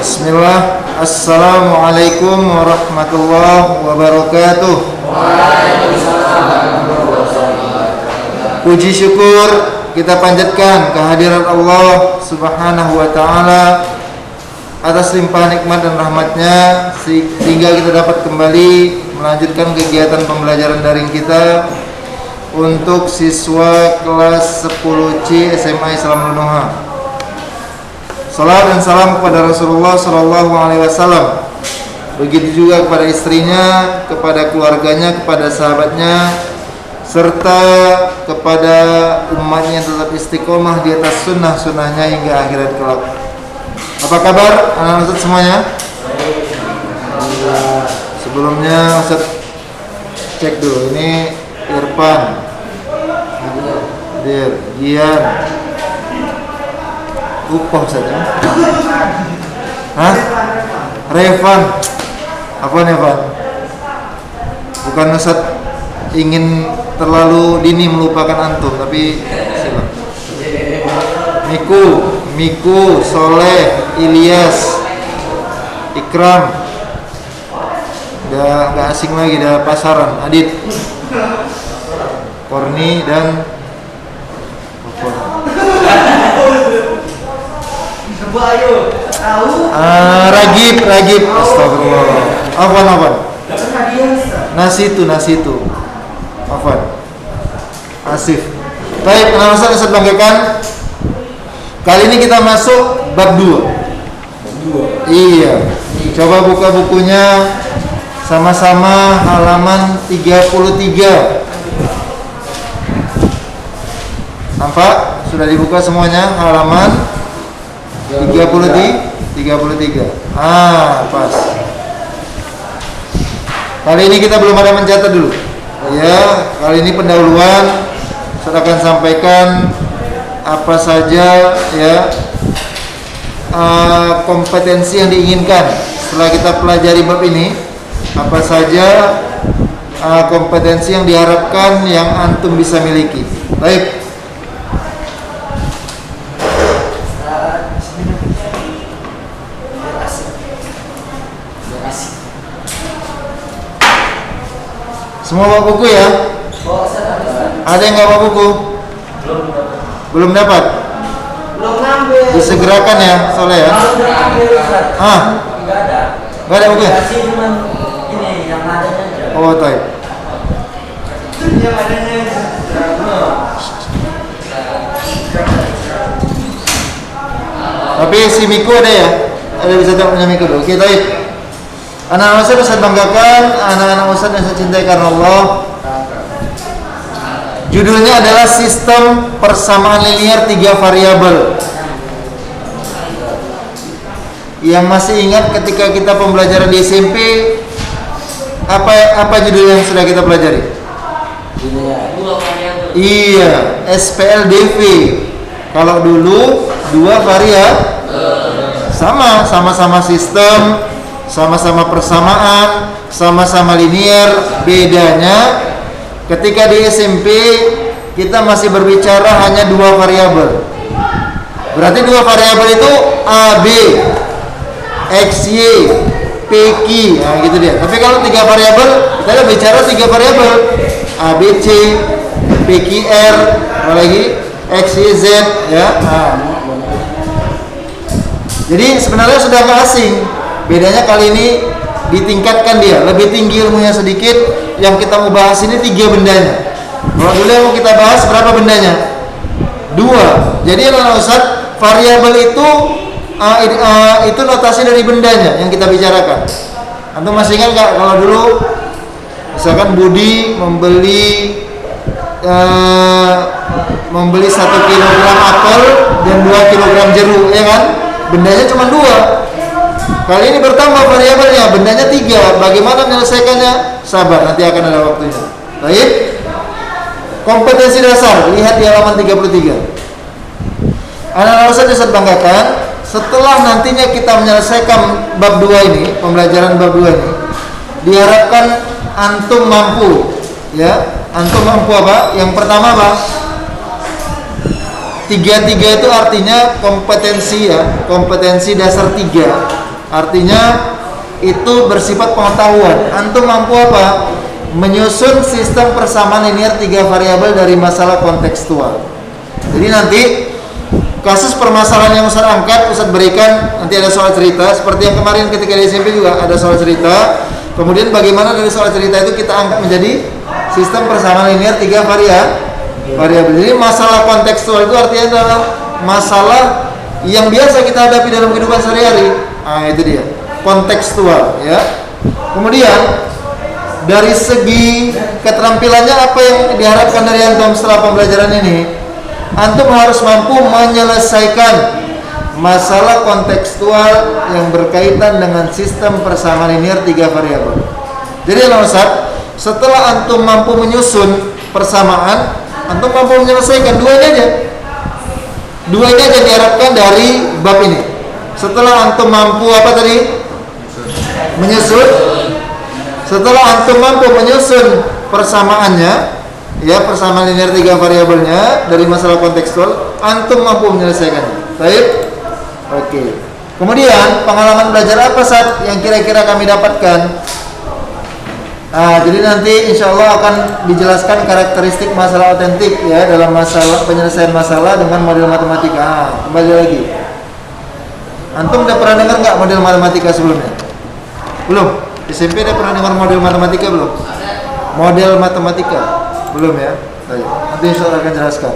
Bismillah. Assalamualaikum warahmatullahi wabarakatuh. Puji syukur kita panjatkan kehadiran Allah Subhanahu wa ta'ala atas limpahan nikmat dan rahmatnya sehingga kita dapat kembali melanjutkan kegiatan pembelajaran daring kita untuk siswa kelas 10C SMA Islam Lunuha. Salam dan salam kepada Rasulullah Sallallahu Alaihi Wasallam. Begitu juga kepada istrinya, kepada keluarganya, kepada sahabatnya, serta kepada umatnya yang tetap istiqomah di atas sunnah-sunnahnya hingga akhirat kelak. Apa kabar anak-anak Ustaz semuanya? Sebelumnya Ustaz cek dulu, ini Irfan, Gian, Upah saja. Hah? Revan. Apa nih, Van? Bukan Ustaz ingin terlalu dini melupakan antum, tapi silakan. Miku, Soleh, Ilyas, Ikram. Udah enggak asing lagi, udah pasaran. Adit, Korni dan Ragib. Astagfirullah. Afwan. Nasitu. Afwan. Asif. Baik, anak Ustaz banggakan. Kali ini kita masuk bab 2. Iya. Coba buka bukunya sama-sama halaman 33. Nampak? Sudah dibuka semuanya halaman 33. Pas. Kali ini kita belum ada mencatat dulu. Ya, kali ini pendahuluan. Saya akan sampaikan apa saja ya kompetensi yang diinginkan setelah kita pelajari bab ini. Apa saja kompetensi yang diharapkan yang antum bisa miliki. Baik. Semua bawa buku ya? Ada yang nggak bawa buku? Belum dapat? Belum ngambil. Disegerakan ya, Soleh ya? Nggak ada buku ya? Cuman ini yang adanya aja. Oh, baik. Yang adanya Tapi si Miku ada ya? Ada bisa tak punya Miku dulu? Oke, baik. Anak-anak Ustaz saya banggakan, anak-anak Ustaz yang saya cintai karena Allah. Judulnya adalah sistem persamaan linear 3 variabel. Yang masih ingat ketika kita pembelajaran di SMP, apa judul yang sudah kita pelajari? Iya, SPLDV. Kalau dulu 2 variabel, sama-sama sistem, sama-sama persamaan, sama-sama linear. Bedanya ketika di SMP kita masih berbicara hanya 2 variabel. Berarti 2 variabel itu AB, XY, PQ, nah gitu dia. Tapi kalau 3 variabel, kita bicara 3 variabel, ABC, PQR, apalagi XYZ ya. Jadi sebenarnya sudah nggak asing. Bedanya kali ini ditingkatkan dia, lebih tinggi ilmunya sedikit. Yang kita mau bahas ini 3 bendanya. Kalau dulu yang mau kita bahas berapa bendanya? 2. Jadi anak Ustaz, variabel itu notasi dari bendanya yang kita bicarakan. Antum masih ingat nggak kalau dulu misalkan Budi membeli 1 kilogram apel dan 2 kilogram jeruk, ya kan? Bendanya cuma 2. Kali ini bertambah variabelnya, bendanya 3. Bagaimana menyelesaikannya? Sabar, nanti akan ada waktunya. Baik. Kompetensi dasar, lihat di halaman 33. Anak-anak Ustaz banggakan, setelah nantinya kita menyelesaikan bab 2 ini, pembelajaran bab 2 ini, diharapkan antum mampu, ya. Antum mampu apa? Yang pertama apa? 3 itu artinya kompetensi ya, kompetensi dasar 3 Artinya itu bersifat pengetahuan. Antum mampu apa? Menyusun sistem persamaan linear 3 variabel dari masalah kontekstual. Jadi nanti kasus permasalahan yang Ustaz angkat, Ustaz berikan, nanti ada soal cerita seperti yang kemarin ketika di SMP juga ada soal cerita. Kemudian bagaimana dari soal cerita itu kita angkat menjadi sistem persamaan linear 3 variabel. Jadi masalah kontekstual itu artinya adalah masalah yang biasa kita hadapi dalam kehidupan sehari-hari. Nah, itu dia, kontekstual ya. Kemudian dari segi keterampilannya apa yang diharapkan dari antum setelah pembelajaran ini? Antum harus mampu menyelesaikan masalah kontekstual yang berkaitan dengan sistem persamaan linear 3 variabel. Jadi Ustaz, setelah antum mampu menyusun persamaan, antum mampu menyelesaikan dua ini aja. Dua ini aja diharapkan dari bab ini. Setelah antum mampu apa tadi? Menyusun. Setelah antum mampu menyusun persamaannya, ya, persamaan linear 3 variabelnya dari masalah kontekstual, antum mampu menyelesaikannya. Baik? Oke. Kemudian pengalaman belajar apa saat yang kira-kira kami dapatkan? Jadi nanti insya Allah akan dijelaskan karakteristik masalah otentik ya dalam masalah penyelesaian masalah dengan model matematika. Kembali lagi. Antum udah pernah dengar nggak model matematika sebelumnya? Belum? SMP udah pernah dengar model matematika belum? Model matematika belum ya? Baik. Nanti insya Allah akan jelaskan.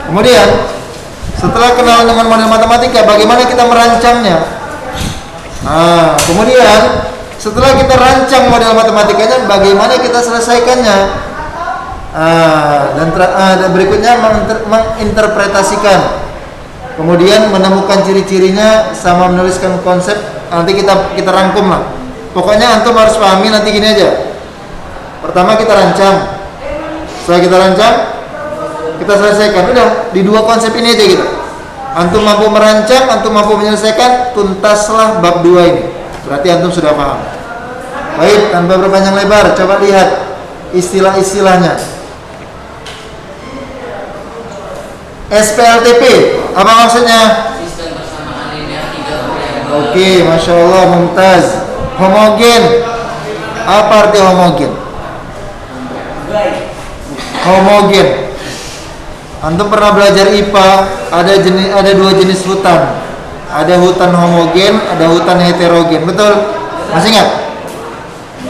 Kemudian setelah kenal dengan model matematika, bagaimana kita merancangnya? Kemudian setelah kita rancang model matematikanya, bagaimana kita selesaikannya? Dan berikutnya menginterpretasikan. Kemudian menemukan ciri-cirinya sama menuliskan konsep. Nanti kita rangkum lah. Pokoknya antum harus pahami nanti gini aja. Pertama kita rancang. Setelah kita rancang, kita selesaikan. Udah, di dua konsep ini aja kita. Antum mampu merancang, antum mampu menyelesaikan, tuntaslah bab 2 ini. Berarti antum sudah paham. Baik, tanpa berpanjang lebar, coba lihat istilah-istilahnya. SPLTP, apa maksudnya? Sistem persamaan linear 3 variabel. Oke, Masya Allah, mumtaz. Homogen, apa arti homogen? Homogen. Antum pernah belajar IPA, ada dua jenis hutan. Ada hutan homogen, ada hutan heterogen. Betul? Masih ingat?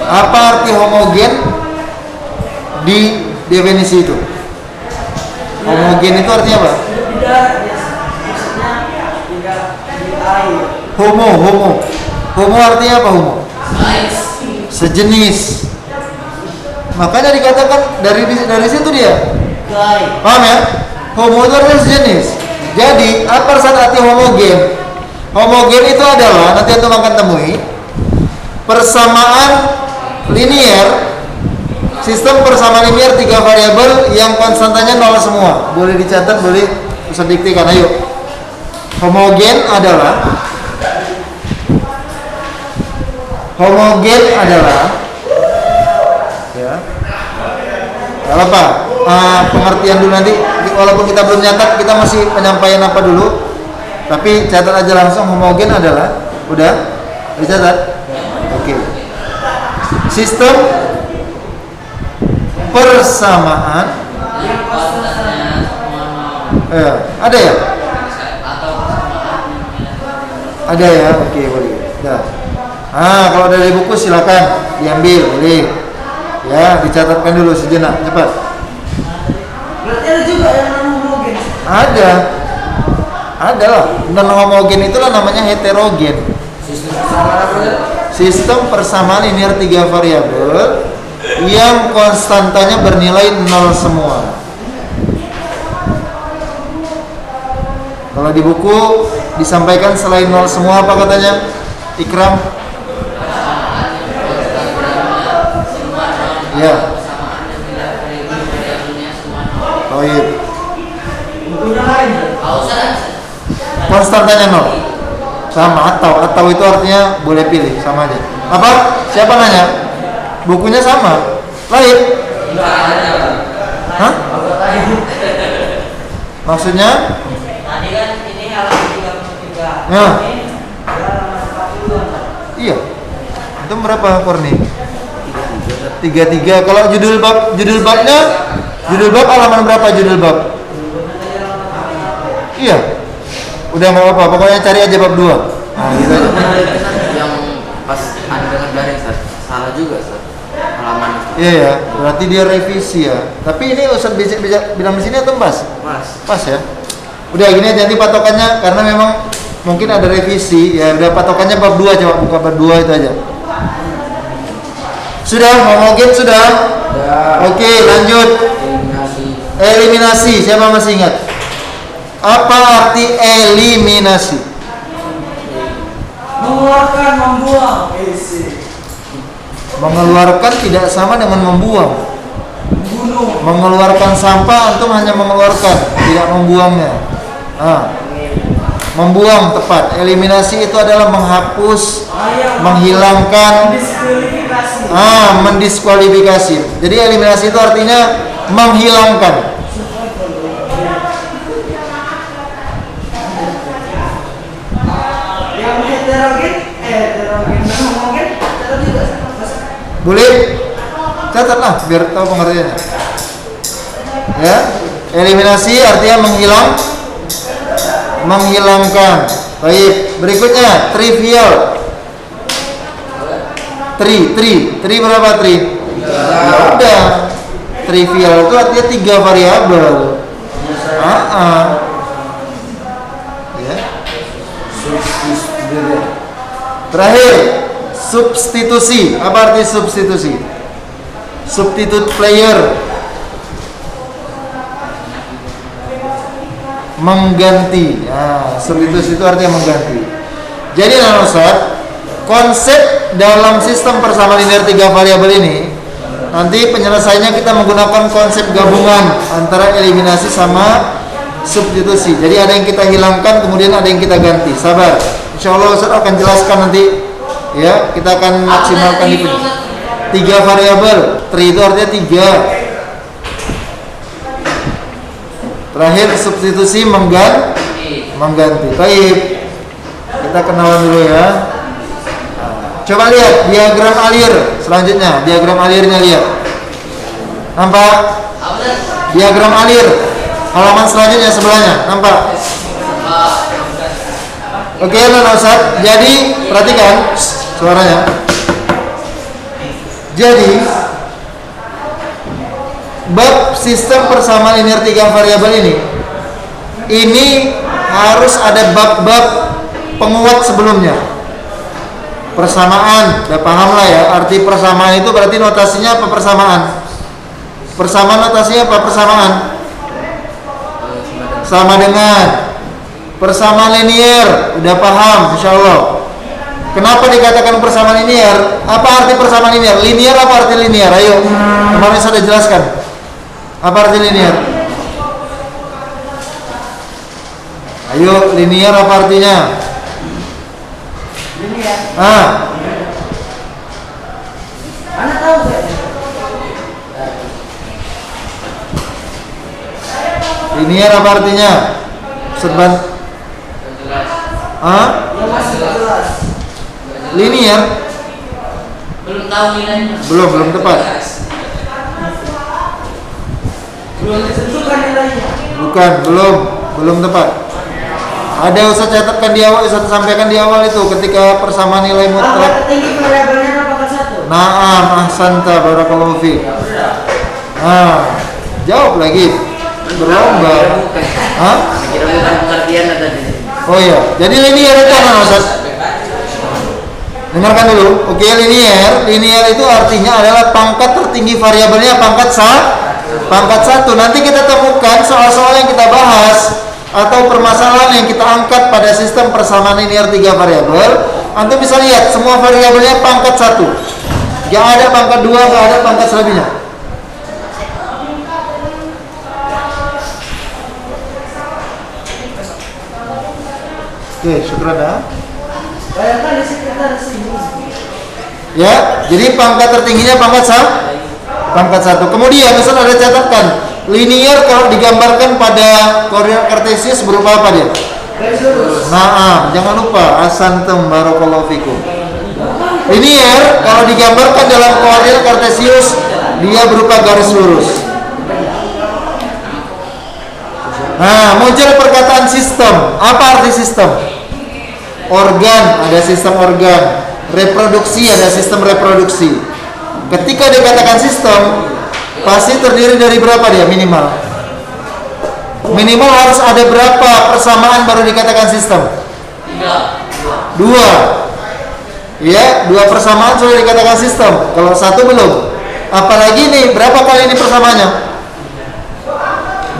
Apa arti homogen di definisi itu? Homogen itu artinya apa? Homo artinya apa homo? Sejenis. Makanya dikatakan dari situ dia. Paham ya? Homo itu adalah sejenis. Jadi apa arti homogen? Homogen itu adalah, nanti antum akan temui, persamaan linear, sistem persamaan linear 3 variabel yang konstantanya 0 semua. Boleh dicatat, boleh bisa diktikan. Ayo. Homogen adalah ya. Apa? Pengertian dulu nanti, walaupun kita belum nyatat, kita masih penyampaian apa dulu. Tapi catat aja langsung, homogen adalah, udah dicatat? Oke. Sistem persamaan ada ya? Ada ya? Oke, boleh. Dah. Kalau dari buku silakan diambil, boleh. Ya, dicatatkan dulu sejenak, cepat. Berarti ada juga yang homogen. Ada lah. Non homogen itulah namanya heterogen. Sistem persamaan linear 3 variabel yang konstantanya bernilai 0 semua. Kalau di buku disampaikan selain 0 semua apa katanya? Ikram. Ya. Baik. Bukunya lain. Konstantanya 0. Sama atau itu artinya boleh pilih, sama aja. Apa? Siapa nanya? Bukunya sama. Lain. Hah? Maksudnya? Tadi kan ini halaman 33. Ya. Ini halaman 40. Antum berapa Korni? 33. Kalau judul babnya judul bab halaman berapa judul bab? Iya. Udah nggak apa-apa, pokoknya cari aja bab 2. Nah, gitu aja. Yang pas Anda dari salah juga, Ustaz. Halaman. Iya ya, berarti dia revisi ya. Tapi ini Ustaz bisa bilang di sini atau pas? Pas ya. Udah gini aja nanti patokannya karena memang mungkin ada revisi ya. Udah patokannya bab 2, coba buka bab 2 itu aja. Sudah, ngomongin sudah? Oke, lanjut. Eliminasi. Siapa masih ingat? Apa arti eliminasi? Mengeluarkan, membuang. Mengeluarkan tidak sama dengan membuang. Membunuh. Mengeluarkan sampah antum hanya mengeluarkan, tidak membuangnya. Membuang tepat. Eliminasi itu adalah menghapus, menghilangkan, Diskualifikasi. mendiskualifikasi. Jadi eliminasi itu artinya menghilangkan. Yang heterogen ngomongin catat juga. Boleh? Catatlah biar tahu pengertiannya. Ya, eliminasi artinya menghilangkan. Baik, berikutnya trivial. Tri berapa tri? Ya udah. Trivial itu artinya 3 variabel. Ya. Terakhir, substitusi. Apa arti substitusi? Substitute player. Mengganti. Substitusi itu artinya mengganti. Jadi Ustaz, konsep dalam sistem persamaan linear 3 variabel ini nanti penyelesaiannya kita menggunakan konsep gabungan antara eliminasi sama substitusi. Jadi ada yang kita hilangkan, kemudian ada yang kita ganti. Sabar. Insyaallah Ustaz akan jelaskan nanti. Ya, kita akan maksimalkan itu. 3 variabel. Tri itu artinya 3. Terakhir substitusi mengganti. Baik. Kita kenalan dulu ya. Coba lihat diagram alir selanjutnya. Diagram alirnya lihat. Nampak? Diagram alir. Halaman selanjutnya sebelahnya. Nampak? Oke, Ustaz. Jadi perhatikan suaranya. Jadi bab sistem persamaan linear 3 variabel ini harus ada bab-bab penguat sebelumnya. Persamaan, udah paham lah ya. Arti persamaan itu berarti notasinya apa persamaan? Persamaan notasinya apa persamaan? Sama dengan. Persamaan linear, udah paham insyaallah. Kenapa dikatakan persamaan linear? Apa arti persamaan linear? Linear apa arti linear? Ayo, kemarin saya sudah jelaskan. Apa arti linear? Ayo, linear apa artinya? Linear. Anda tahu gak? Linear apa artinya? Serban. Yang masih jelas. Linear? Belum tahu nilainya. Belum tepat. Belum ditentukan nilainya. Bukan, belum tepat. Ada Ustaz catatkan di awal, Ustaz sampaikan di awal itu ketika persamaan nilai Pangkat mutlak. tertinggi variabelnya apakah 1? Naam, ahsanta barakallahu fiik. Jawab lagi. Berlomba. Kira bukan pengertian tadi. Oh iya, jadi linear itu apa Ustaz? Dengarkan dulu. Oke, linear itu artinya adalah pangkat tertinggi variabelnya pangkat 1. Nanti kita temukan soal-soal yang kita bahas atau permasalahan yang kita angkat pada sistem persamaan linear 3 variabel. Antum bisa lihat semua variabelnya pangkat 1. Gak ada pangkat 2, gak ada pangkat selebihnya. Oke, syukran ya. Bayangkan di sekitar sini. Ya, jadi pangkat tertingginya pangkat 1. Kemudian misal ada catatan linear kalau digambarkan pada koordinat kartesius berupa apa dia? Garis lurus. Nah, jangan lupa asantum barakallahu fikum. Linier kalau digambarkan dalam koordinat kartesius dia berupa garis lurus. Nah, muncul perkataan sistem. Apa arti sistem? Organ, ada sistem organ. Reproduksi, ada sistem reproduksi. Ketika dikatakan sistem, pasti terdiri dari berapa dia minimal? Minimal harus ada berapa persamaan baru dikatakan sistem? Dua. Ya, dua persamaan sudah dikatakan sistem. Kalau satu belum. Apalagi nih, berapa kali ini persamaannya?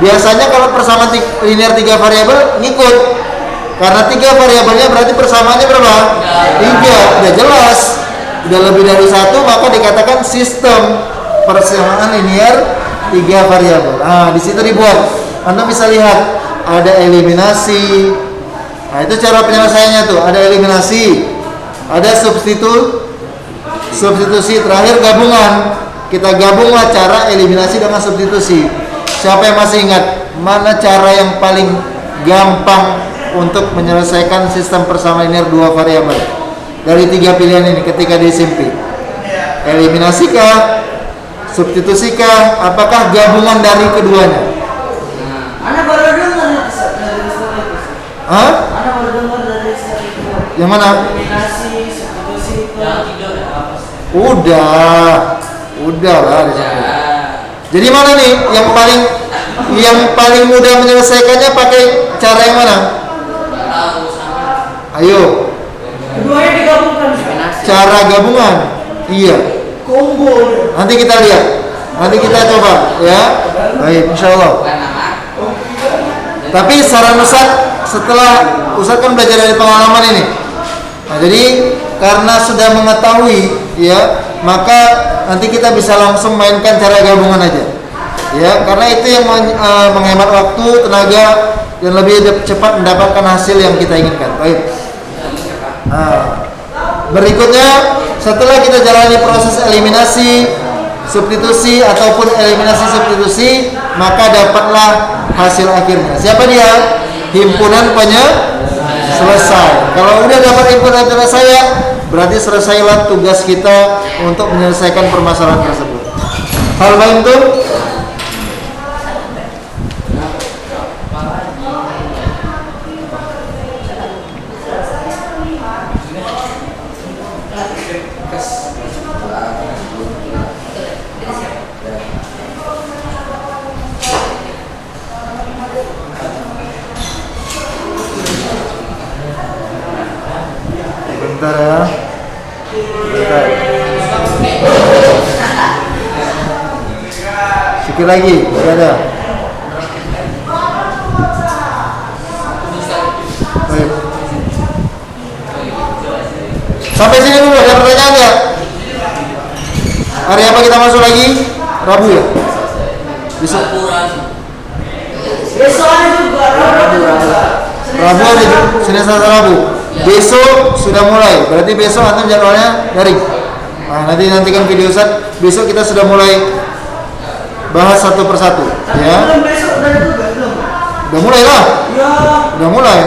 Biasanya kalau persamaan linear 3 variabel ngikut. Karena 3 variabelnya berarti persamaannya berapa? 3. Udah jelas. Udah lebih dari 1 maka dikatakan sistem persamaan linear 3 variabel. Nah, di situ dibuat. Anda bisa lihat ada eliminasi. Nah, itu cara penyelesaiannya tuh. Ada eliminasi, ada substitusi, terakhir gabungan. Kita gabunglah cara eliminasi dengan substitusi. Siapa yang masih ingat mana cara yang paling gampang untuk menyelesaikan sistem persamaan linear 2 variabel dari 3 pilihan ini ketika di SMP? Eliminasikah, substitusikah, apakah gabungan dari keduanya? Anak baru dengar dari Ustaz. Hah? Anak baru dengar dari Ustaz itu. Yang mana? Eliminasi, substitusi itu. Udah lah di situ. Jadi mana nih yang paling mudah menyelesaikannya pakai cara yang mana? Ayo. Keduanya digabungkan. Cara gabungan. Iya. Combo. Nanti kita lihat. Nanti kita coba ya. Baik, insyaallah. Tapi saran Ustaz setelah Ustaz kan belajar dari pengalaman ini. Nah, jadi karena sudah mengetahui ya, maka nanti kita bisa langsung mainkan cara gabungan aja. Ya, karena itu yang menghemat waktu, tenaga dan lebih cepat mendapatkan hasil yang kita inginkan. Baik. Nah, berikutnya setelah kita jalani proses eliminasi, substitusi ataupun eliminasi substitusi, maka dapatlah hasil akhirnya. Siapa dia? Himpunan selesai. Kalau udah dapat himpunan selesai, berarti selesailah tugas kita untuk menyelesaikan permasalahan tersebut. Hal lain tuh? Bentar ya. Bentar. Sikit lagi, tidak ada. Baik. Sampai sini dulu, ada pertanyaan ya? Hari apa kita masuk lagi? Rabu ya? Besok. Besok ada juga. Rabu ada juga, Senin Selasa Rabu. Besok sudah mulai, berarti besok antum jadwalnya daring. Nah, nantikan video Ustaz. Besok kita sudah mulai bahas satu persatu. Ya. Belum besok udah juga belum. Udah mulai lah. Ya. Udah mulai.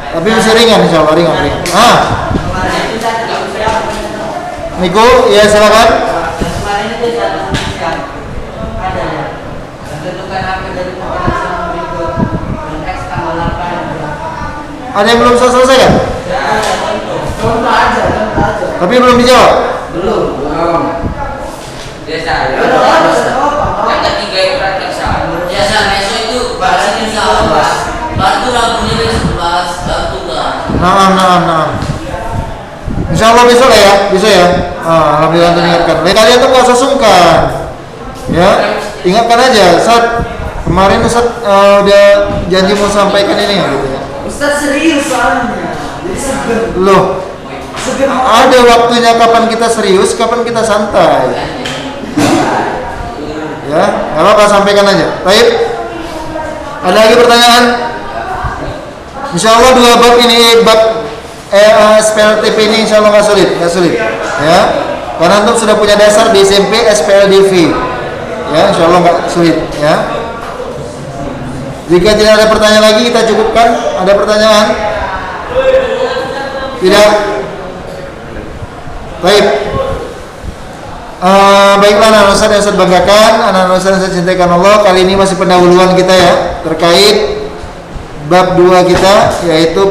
Tapi masih ringan, insyaallah ringan. Ah. Niko, ya silakan. Kemarin itu ada ada ya. Tentukan apa dari penjelasan berikut konteks tanggal 8. Ada yang belum selesai kan? Contoh aja. Tapi belum dijawab. Belum. Biasa. Yang ketiga itu praktek saat. Biasa besok itu bahasa insya Allah. Baru Rabunya besok bahas tugas. Nah. Insya Allah besok lah ya, bisa ya. Alhamdulillah mengingatkan. Kalian tuh nggak usah sungkan, ya. Ingatkan aja. Saat kemarin Ustaz udah janji mau sampaikan ini ya, gitu ya. Ustaz serius soalnya. Jadi seger. Loh, ada waktunya kapan kita serius, kapan kita santai. Ya, nggak apa-apa, sampaikan aja. Baik. Ada lagi pertanyaan? Insya Allah 2 bab ini, bab SPLTP ini insya Allah nggak sulit, ya. Karena antum sudah punya dasar di SMP SPLDV, ya, insya Allah nggak sulit, ya. Jika tidak ada pertanyaan lagi kita cukupkan. Ada pertanyaan? Tidak? Baik. Baiklah anak-anak Ustaz yang saya banggakan, anak-anak Ustaz yang saya cintakan Allah, kali ini masih pendahuluan kita ya terkait bab 2 kita, yaitu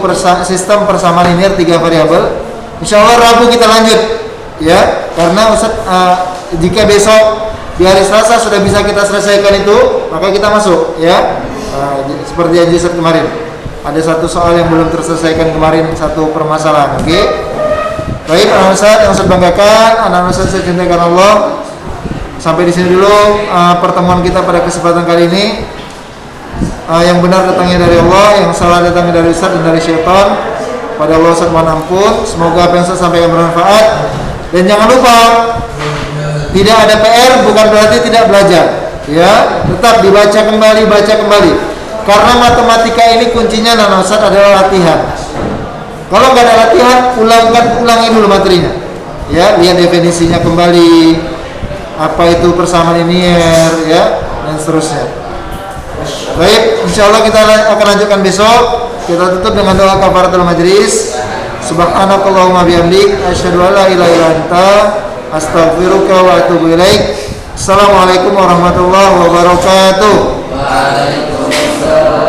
sistem persamaan linear 3 variabel. Insyaallah Rabu kita lanjut ya, karena Ustaz jika besok di hari Selasa sudah bisa kita selesaikan itu, maka kita masuk ya. Seperti yang Ustaz kemarin, ada satu soal yang belum terselesaikan kemarin, satu permasalahan. Oke. Baik, anak Ustaz yang saya banggakan, anak Ustaz saya cintakan Allah. Sampai di sini dulu pertemuan kita pada kesempatan kali ini. Yang benar datangnya dari Allah, yang salah datangnya dari Ustaz dan dari syaitan. Pada Allah Ustaz mohon ampun. Semoga apa yang saya sampaikan bermanfaat. Dan jangan lupa, tidak ada PR bukan berarti tidak belajar. Ya, tetap dibaca kembali, baca kembali. Karena matematika ini kuncinya anak Ustaz adalah latihan. Kalau nggak ada latihan, ulangi dulu materinya. Ya, lihat definisinya kembali. Apa itu persamaan linear, ya, dan seterusnya. Baik, insyaallah kita akan lanjutkan besok. Kita tutup dengan doa kafaratul majlis. Subhanakallahumma bihamdik, asyhadu an la ilaha illa anta, astaghfiruka wa atubu ilaik. Assalamualaikum warahmatullahi wabarakatuh. Waalaikumsalam.